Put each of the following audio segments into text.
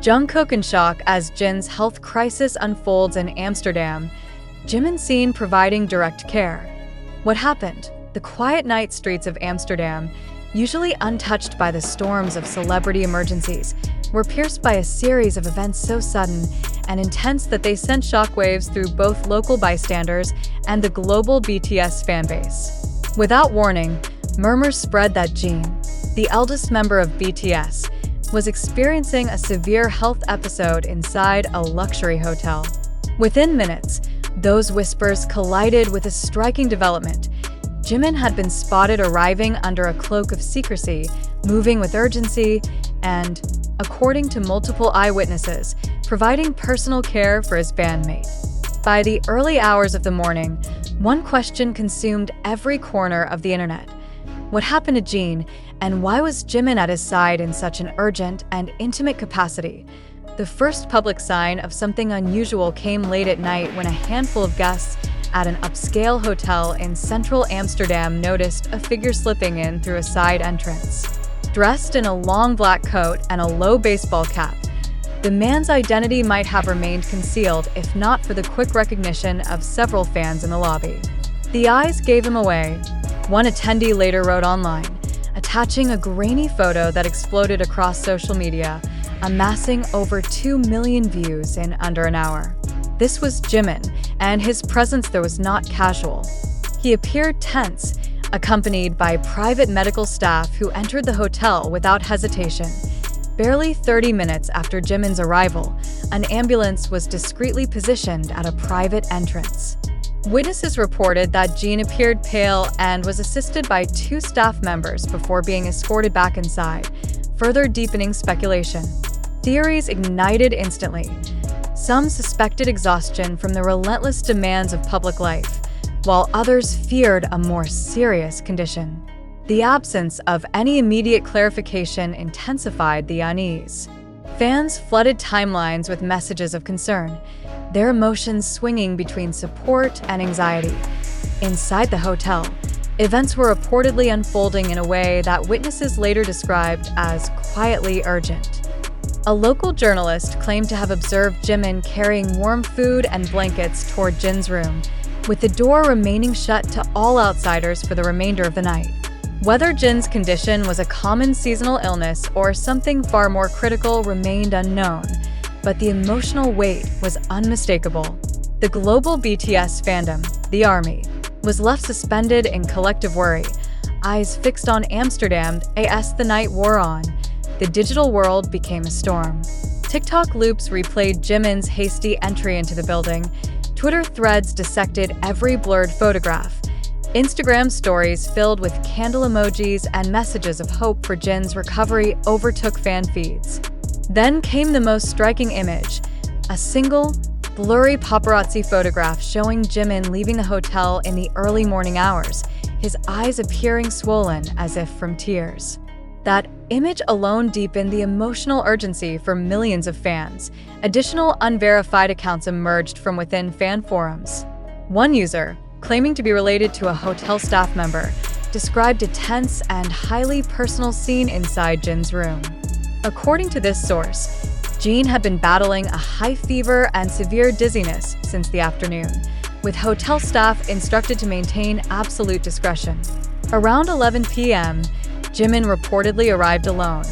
Jungkook in shock as Jin's health crisis unfolds in Amsterdam. Jimin seen providing direct care. What happened? The quiet night streets of Amsterdam, usually untouched by the storms of celebrity emergencies, were pierced by a series of events so sudden and intense that they sent shockwaves through both local bystanders and the global BTS fanbase. Without warning, murmurs spread that Jin, the eldest member of BTS, was experiencing a severe health episode inside a luxury hotel. Within minutes, those whispers collided with a striking development. Jimin had been spotted arriving under a cloak of secrecy, moving with urgency, and, according to multiple eyewitnesses, providing personal care for his bandmate. By the early hours of the morning, one question consumed every corner of the internet. What happened to Jin, and why was Jimin at his side in such an urgent and intimate capacity? The first public sign of something unusual came late at night when a handful of guests at an upscale hotel in central Amsterdam noticed a figure slipping in through a side entrance. Dressed in a long black coat and a low baseball cap, the man's identity might have remained concealed if not for the quick recognition of several fans in the lobby. The eyes gave him away, one attendee later wrote online, attaching a grainy photo that exploded across social media, amassing over 2 million views in under an hour. This was Jimin, and his presence there was not casual. He appeared tense, accompanied by private medical staff who entered the hotel without hesitation. Barely 30 minutes after Jimin's arrival, an ambulance was discreetly positioned at a private entrance. Witnesses reported that Jin appeared pale and was assisted by 2 staff members before being escorted back inside, further deepening speculation. Theories ignited instantly. Some suspected exhaustion from the relentless demands of public life, while others feared a more serious condition. The absence of any immediate clarification intensified the unease. Fans flooded timelines with messages of concern, their emotions swinging between support and anxiety. Inside the hotel, events were reportedly unfolding in a way that witnesses later described as quietly urgent. A local journalist claimed to have observed Jimin carrying warm food and blankets toward Jin's room, with the door remaining shut to all outsiders for the remainder of the night. Whether Jin's condition was a common seasonal illness or something far more critical remained unknown, but the emotional weight was unmistakable. The global BTS fandom, the ARMY, was left suspended in collective worry, eyes fixed on Amsterdam as the night wore on. The digital world became a storm. TikTok loops replayed Jimin's hasty entry into the building. Twitter threads dissected every blurred photograph. Instagram stories filled with candle emojis and messages of hope for Jin's recovery overtook fan feeds. Then came the most striking image, a single, blurry paparazzi photograph showing Jimin leaving the hotel in the early morning hours, his eyes appearing swollen as if from tears. That image alone deepened the emotional urgency for millions of fans. Additional unverified accounts emerged from within fan forums. One user, claiming to be related to a hotel staff member, described a tense and highly personal scene inside Jin's room. According to this source, Jin had been battling a high fever and severe dizziness since the afternoon, with hotel staff instructed to maintain absolute discretion. Around 11 p.m., Jimin reportedly arrived alone,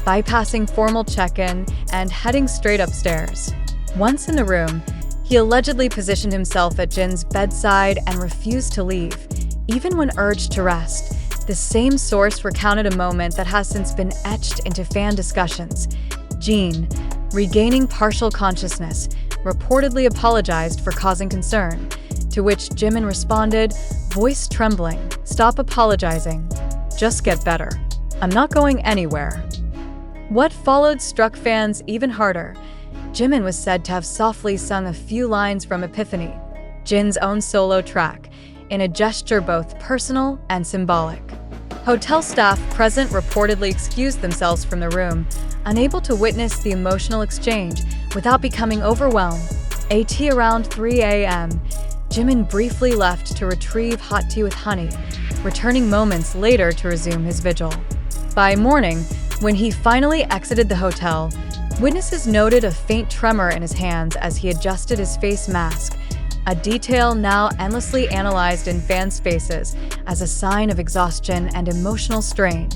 bypassing formal check-in and heading straight upstairs. Once in the room, he allegedly positioned himself at Jin's bedside and refused to leave, even when urged to rest. The same source recounted a moment that has since been etched into fan discussions. Jin, regaining partial consciousness, reportedly apologized for causing concern, to which Jimin responded, voice trembling, "Stop apologizing. Just get better. I'm not going anywhere." What followed struck fans even harder. Jimin was said to have softly sung a few lines from Epiphany, Jin's own solo track, in a gesture both personal and symbolic. Hotel staff present reportedly excused themselves from the room, unable to witness the emotional exchange without becoming overwhelmed. Around 3 a.m., Jimin briefly left to retrieve hot tea with honey, returning moments later to resume his vigil. By morning, when he finally exited the hotel, Witnesses noted a faint tremor in his hands as he adjusted his face mask, a detail now endlessly analyzed in fan spaces as a sign of exhaustion and emotional strain.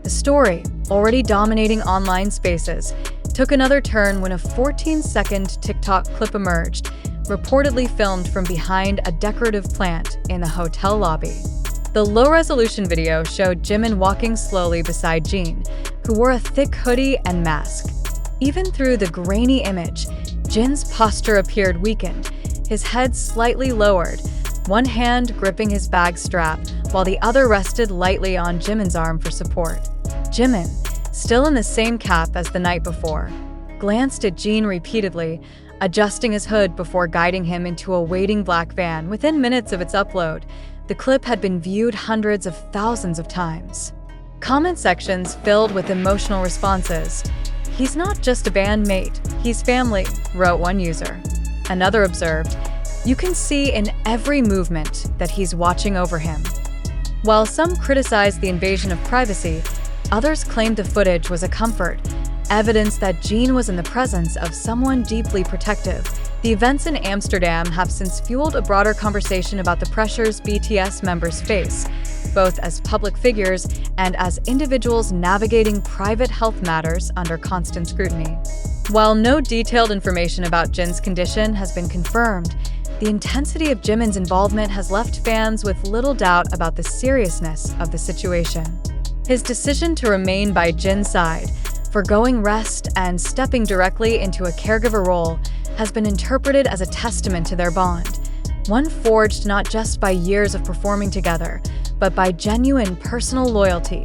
The story, already dominating online spaces, took another turn when a 14-second TikTok clip emerged, reportedly filmed from behind a decorative plant in the hotel lobby. The low-resolution video showed Jimin walking slowly beside Jin, who wore a thick hoodie and mask. Even through the grainy image, Jin's posture appeared weakened, his head slightly lowered, one hand gripping his bag strap while the other rested lightly on Jimin's arm for support. Jimin, still in the same cap as the night before, glanced at Jin repeatedly, adjusting his hood before guiding him into a waiting black van. Within minutes of its upload, the clip had been viewed hundreds of thousands of times. Comment sections filled with emotional responses. "He's not just a bandmate, he's family," wrote one user. Another observed, "You can see in every movement that he's watching over him." While some criticized the invasion of privacy, others claimed the footage was a comfort, evidence that Jin was in the presence of someone deeply protective. The events in Amsterdam have since fueled a broader conversation about the pressures BTS members face, both as public figures and as individuals navigating private health matters under constant scrutiny. While no detailed information about Jin's condition has been confirmed, the intensity of Jimin's involvement has left fans with little doubt about the seriousness of the situation. His decision to remain by Jin's side, forgoing rest and stepping directly into a caregiver role, has been interpreted as a testament to their bond, one forged not just by years of performing together, but by genuine personal loyalty.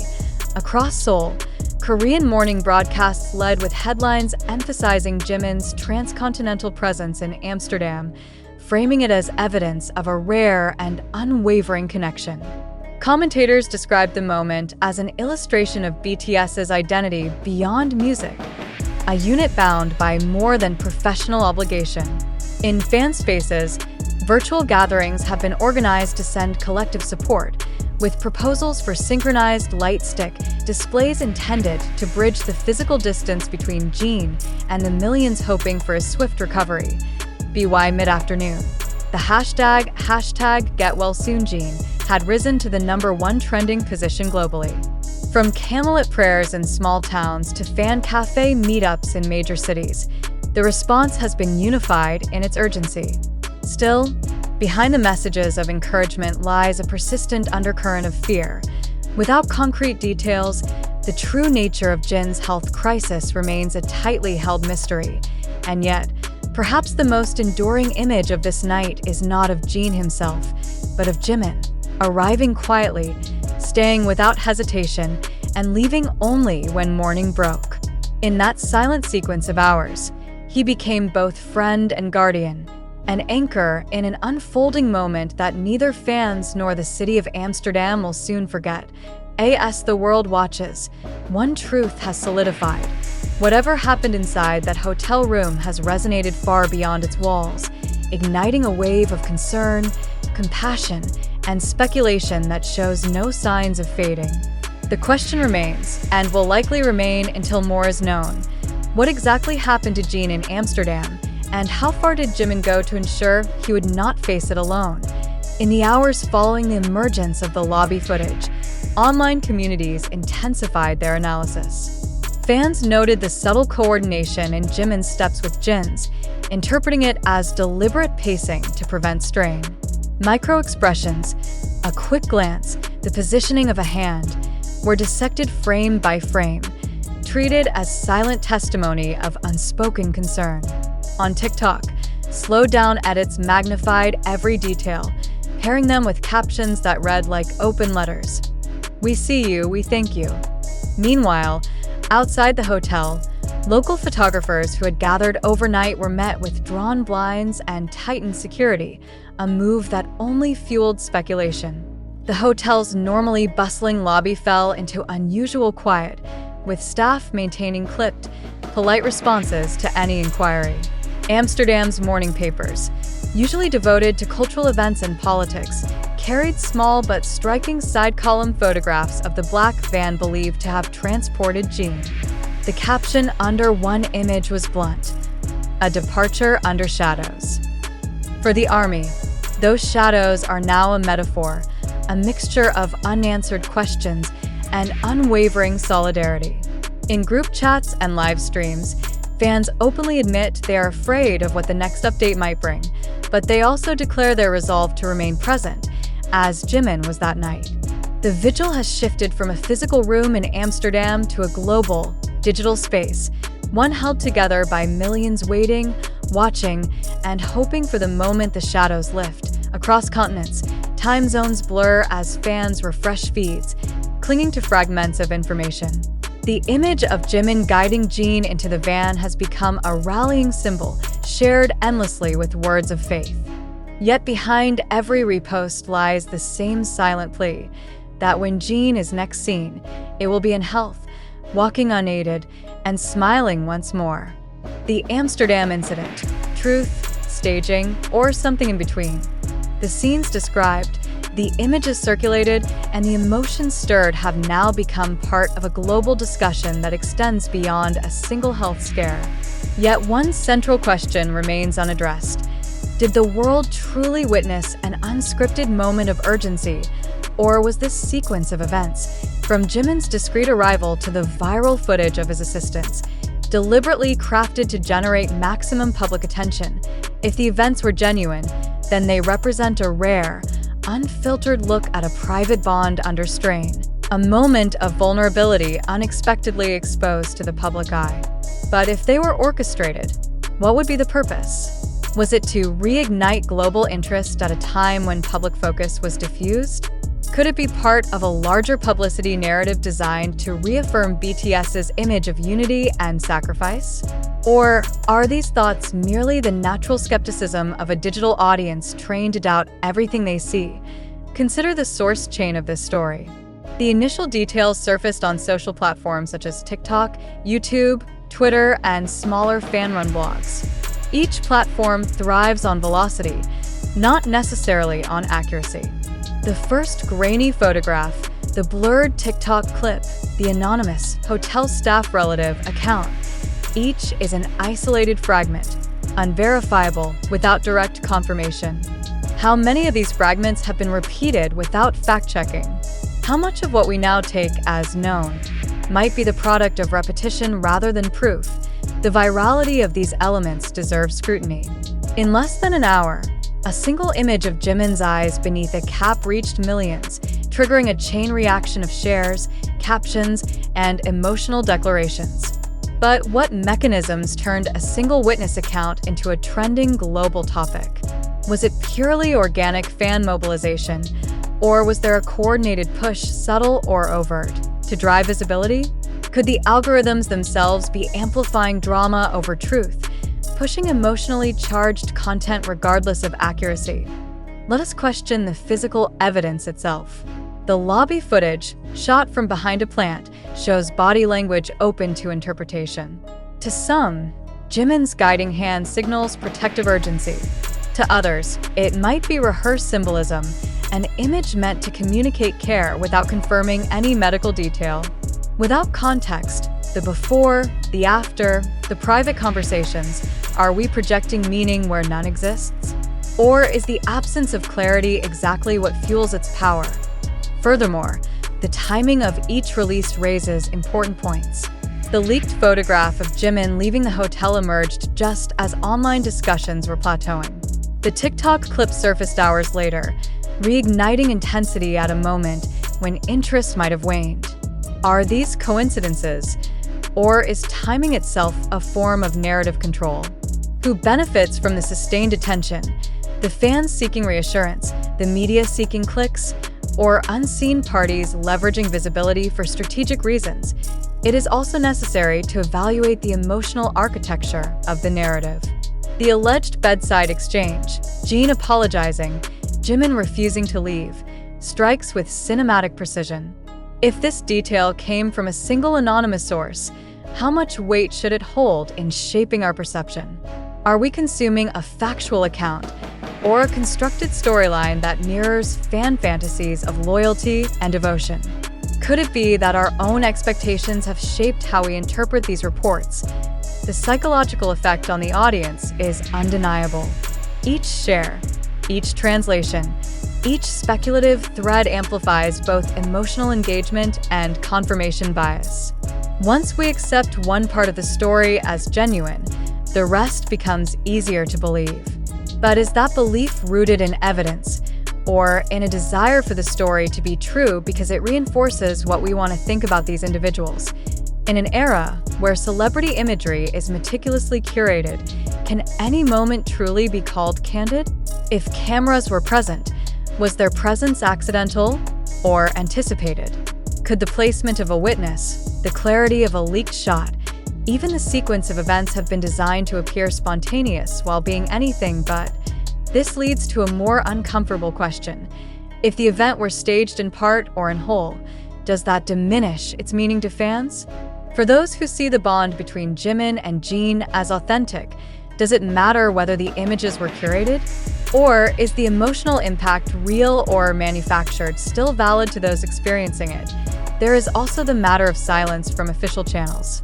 Across Seoul, Korean morning broadcasts led with headlines emphasizing Jimin's transcontinental presence in Amsterdam, framing it as evidence of a rare and unwavering connection. Commentators described the moment as an illustration of BTS's identity beyond music, a unit bound by more than professional obligation. In fan spaces, virtual gatherings have been organized to send collective support, with proposals for synchronized light stick displays intended to bridge the physical distance between Jin and the millions hoping for a swift recovery. BY mid-afternoon, the hashtag #GetWellSoonJin had risen to the #1 trending position globally. From candlelit prayers in small towns to fan cafe meetups in major cities, the response has been unified in its urgency. Still, behind the messages of encouragement lies a persistent undercurrent of fear. Without concrete details, the true nature of Jin's health crisis remains a tightly held mystery. And yet, perhaps the most enduring image of this night is not of Jin himself, but of Jimin, arriving quietly, staying without hesitation, and leaving only when morning broke. In that silent sequence of hours, he became both friend and guardian, an anchor in an unfolding moment that neither fans nor the city of Amsterdam will soon forget. As the world watches, one truth has solidified. Whatever happened inside that hotel room has resonated far beyond its walls, igniting a wave of concern, compassion, and speculation that shows no signs of fading. The question remains, and will likely remain until more is known. What exactly happened to Jin in Amsterdam, and how far did Jimin go to ensure he would not face it alone? In the hours following the emergence of the lobby footage, online communities intensified their analysis. Fans noted the subtle coordination in Jimin's steps with Jin's, interpreting it as deliberate pacing to prevent strain. Micro-expressions, a quick glance, the positioning of a hand, were dissected frame by frame, treated as silent testimony of unspoken concern. On TikTok, slowed-down edits magnified every detail, pairing them with captions that read like open letters. "We see you, we thank you." Meanwhile, outside the hotel, local photographers who had gathered overnight were met with drawn blinds and tightened security, a move that only fueled speculation. The hotel's normally bustling lobby fell into unusual quiet, with staff maintaining clipped, polite responses to any inquiry. Amsterdam's morning papers, usually devoted to cultural events and politics, carried small but striking side-column photographs of the black van believed to have transported Jin. The caption under one image was blunt: a departure under shadows. For the army, those shadows are now a metaphor, a mixture of unanswered questions and unwavering solidarity. In group chats and live streams, fans openly admit they are afraid of what the next update might bring, but they also declare their resolve to remain present, as Jimin was that night. The vigil has shifted from a physical room in Amsterdam to a global, digital space, one held together by millions waiting, watching, and hoping for the moment the shadows lift. Across continents, time zones blur as fans refresh feeds, clinging to fragments of information. The image of Jimin guiding Jean into the van has become a rallying symbol, shared endlessly with words of faith. Yet behind every repost lies the same silent plea, that when Jean is next seen, it will be in health, walking unaided, and smiling once more. The Amsterdam incident: truth, staging, or something in between. The scenes described, the images circulated, and the emotions stirred have now become part of a global discussion that extends beyond a single health scare. Yet one central question remains unaddressed. Did the world truly witness an unscripted moment of urgency, or was this sequence of events, from Jimin's discreet arrival to the viral footage of his assistants, deliberately crafted to generate maximum public attention? If the events were genuine, then they represent a rare, unfiltered look at a private bond under strain, a moment of vulnerability unexpectedly exposed to the public eye. But if they were orchestrated, what would be the purpose? Was it to reignite global interest at a time when public focus was diffused? Could it be part of a larger publicity narrative designed to reaffirm BTS's image of unity and sacrifice? Or are these thoughts merely the natural skepticism of a digital audience trained to doubt everything they see? Consider the source chain of this story. The initial details surfaced on social platforms such as TikTok, YouTube, Twitter, and smaller fan-run blogs. Each platform thrives on velocity, not necessarily on accuracy. The first grainy photograph, the blurred TikTok clip, the anonymous hotel staff relative account, each is an isolated fragment, unverifiable without direct confirmation. How many of these fragments have been repeated without fact-checking? How much of what we now take as known might be the product of repetition rather than proof? The virality of these elements deserves scrutiny. In less than an hour, a single image of Jimin's eyes beneath a cap reached millions, triggering a chain reaction of shares, captions, and emotional declarations. But what mechanisms turned a single witness account into a trending global topic? Was it purely organic fan mobilization, or was there a coordinated push, subtle or overt, to drive visibility? Could the algorithms themselves be amplifying drama over truth, pushing emotionally charged content regardless of accuracy? Let us question the physical evidence itself. The lobby footage, shot from behind a plant, shows body language open to interpretation. To some, Jimin's guiding hand signals protective urgency. To others, it might be rehearsed symbolism, an image meant to communicate care without confirming any medical detail. Without context, the before, the after, the private conversations, are we projecting meaning where none exists? Or is the absence of clarity exactly what fuels its power? Furthermore, the timing of each release raises important points. The leaked photograph of Jimin leaving the hotel emerged just as online discussions were plateauing. The TikTok clip surfaced hours later, reigniting intensity at a moment when interest might have waned. Are these coincidences, or is timing itself a form of narrative control? Who benefits from the sustained attention? The fans seeking reassurance, the media seeking clicks, or unseen parties leveraging visibility for strategic reasons? It is also necessary to evaluate the emotional architecture of the narrative. The alleged bedside exchange, Jean apologizing, Jimin refusing to leave, strikes with cinematic precision. If this detail came from a single anonymous source, how much weight should it hold in shaping our perception? Are we consuming a factual account or a constructed storyline that mirrors fan fantasies of loyalty and devotion? could it be that our own expectations have shaped how we interpret these reports? The psychological effect on the audience is undeniable. Each share, each translation, each speculative thread amplifies both emotional engagement and confirmation bias. Once we accept one part of the story as genuine, the rest becomes easier to believe. But is that belief rooted in evidence, or in a desire for the story to be true because it reinforces what we want to think about these individuals? In an era where celebrity imagery is meticulously curated, can any moment truly be called candid? If cameras were present, was their presence accidental or anticipated? Could the placement of a witness, the clarity of a leaked shot, even the sequence of events have been designed to appear spontaneous while being anything but? This leads to a more uncomfortable question. If the event were staged in part or in whole, does that diminish its meaning to fans? For those who see the bond between Jimin and Jeon as authentic, does it matter whether the images were curated? Or is the emotional impact real or manufactured still valid to those experiencing it? There is also the matter of silence from official channels.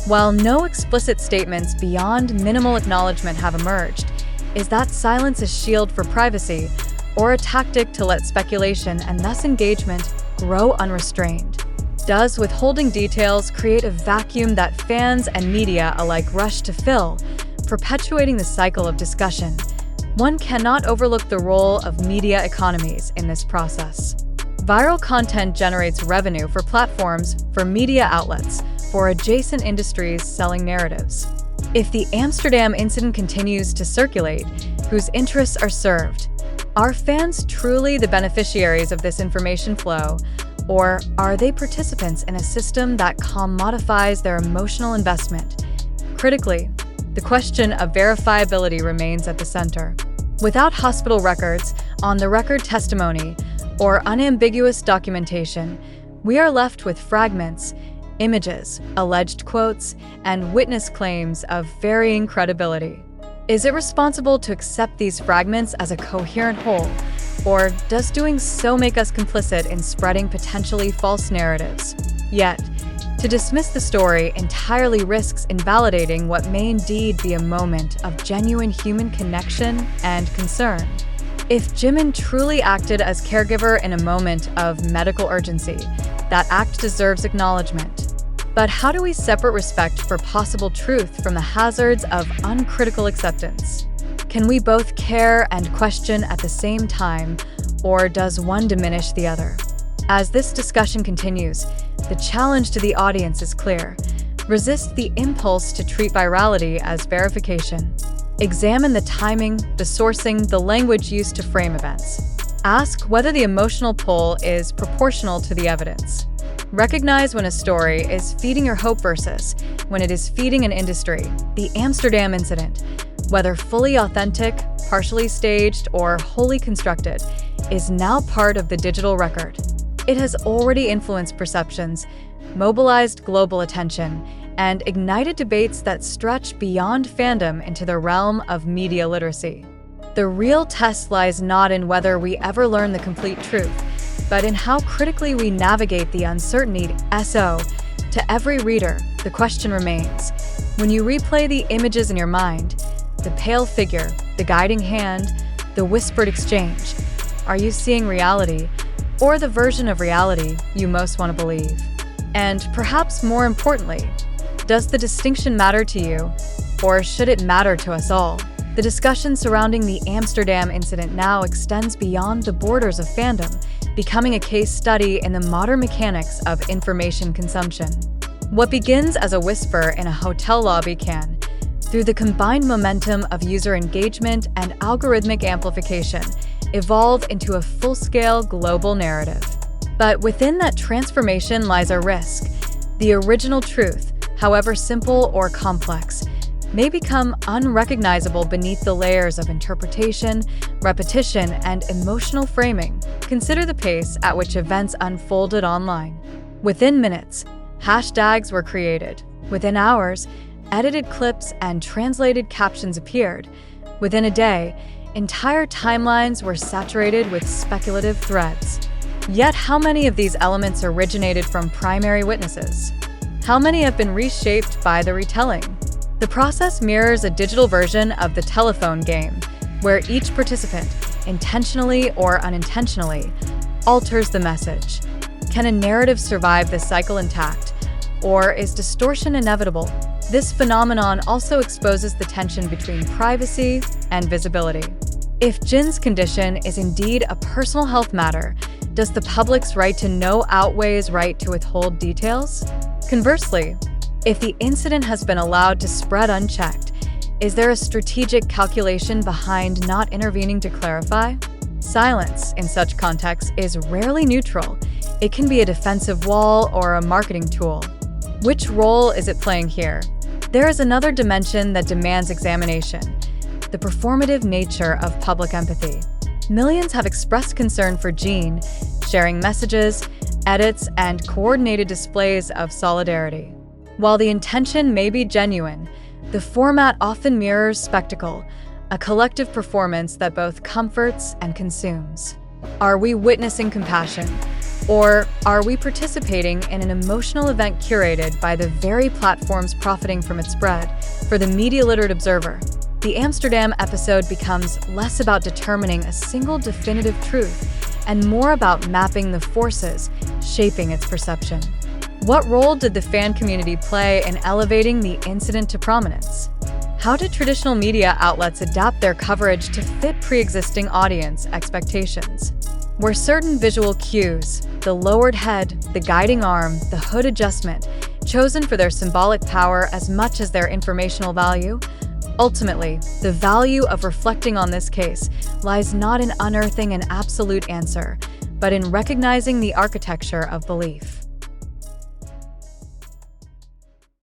While no explicit statements beyond minimal acknowledgement have emerged, is that silence a shield for privacy or a tactic to let speculation and thus engagement grow unrestrained? Does withholding details create a vacuum that fans and media alike rush to fill, perpetuating the cycle of discussion? One cannot overlook the role of media economies in this process. Viral content generates revenue for platforms, for media outlets, for adjacent industries selling narratives. If the Amsterdam incident continues to circulate, whose interests are served? Are fans truly the beneficiaries of this information flow, or are they participants in a system that commodifies their emotional investment? Critically, the question of verifiability remains at the center. Without hospital records, on-the-record testimony, or unambiguous documentation, we are left with fragments, images, alleged quotes, and witness claims of varying credibility. Is it responsible to accept these fragments as a coherent whole, or does doing so make us complicit in spreading potentially false narratives? Yet, to dismiss the story entirely risks invalidating what may indeed be a moment of genuine human connection and concern. If Jimin truly acted as caregiver in a moment of medical urgency, that act deserves acknowledgement. But how do we separate respect for possible truth from the hazards of uncritical acceptance? Can we both care and question at the same time, or does one diminish the other? As this discussion continues, the challenge to the audience is clear. Resist the impulse to treat virality as verification. Examine the timing, the sourcing, the language used to frame events. Ask whether the emotional pull is proportional to the evidence. Recognize when a story is feeding your hope versus when it is feeding an industry. The Amsterdam incident, whether fully authentic, partially staged, or wholly constructed, is now part of the digital record. It has already influenced perceptions, mobilized global attention, and ignited debates that stretch beyond fandom into the realm of media literacy. The real test lies not in whether we ever learn the complete truth, but in how critically we navigate the uncertainty. To every reader, the question remains. When you replay the images in your mind, the pale figure, the guiding hand, the whispered exchange, are you seeing reality, or the version of reality you most want to believe? And perhaps more importantly, does the distinction matter to you, or should it matter to us all? The discussion surrounding the Amsterdam incident now extends beyond the borders of fandom, becoming a case study in the modern mechanics of information consumption. What begins as a whisper in a hotel lobby can, through the combined momentum of user engagement and algorithmic amplification, evolve into a full-scale global narrative. But within that transformation lies a risk. The original truth, however simple or complex, may become unrecognizable beneath the layers of interpretation, repetition, and emotional framing. Consider the pace at which events unfolded online. Within minutes, hashtags were created. Within hours, edited clips and translated captions appeared. Within a day, entire timelines were saturated with speculative threads. Yet how many of these elements originated from primary witnesses? How many have been reshaped by the retelling? The process mirrors a digital version of the telephone game, where each participant, intentionally or unintentionally, alters the message. Can a narrative survive this cycle intact, or is distortion inevitable? This phenomenon also exposes the tension between privacy and visibility. If Jin's condition is indeed a personal health matter, does the public's right to know outweigh his right to withhold details? Conversely, if the incident has been allowed to spread unchecked, is there a strategic calculation behind not intervening to clarify? Silence in such contexts is rarely neutral. It can be a defensive wall or a marketing tool. Which role is it playing here? There is another dimension that demands examination: the performative nature of public empathy. Millions have expressed concern for Jin, sharing messages, edits, and coordinated displays of solidarity. While the intention may be genuine, the format often mirrors spectacle, a collective performance that both comforts and consumes. Are we witnessing compassion? Or are we participating in an emotional event curated by the very platforms profiting from its spread? For the media-literate observer, the Amsterdam episode becomes less about determining a single definitive truth and more about mapping the forces shaping its perception. What role did the fan community play in elevating the incident to prominence? How did traditional media outlets adapt their coverage to fit pre-existing audience expectations? Were certain visual cues, the lowered head, the guiding arm, the hood adjustment, chosen for their symbolic power as much as their informational value? Ultimately, the value of reflecting on this case lies not in unearthing an absolute answer, but in recognizing the architecture of belief.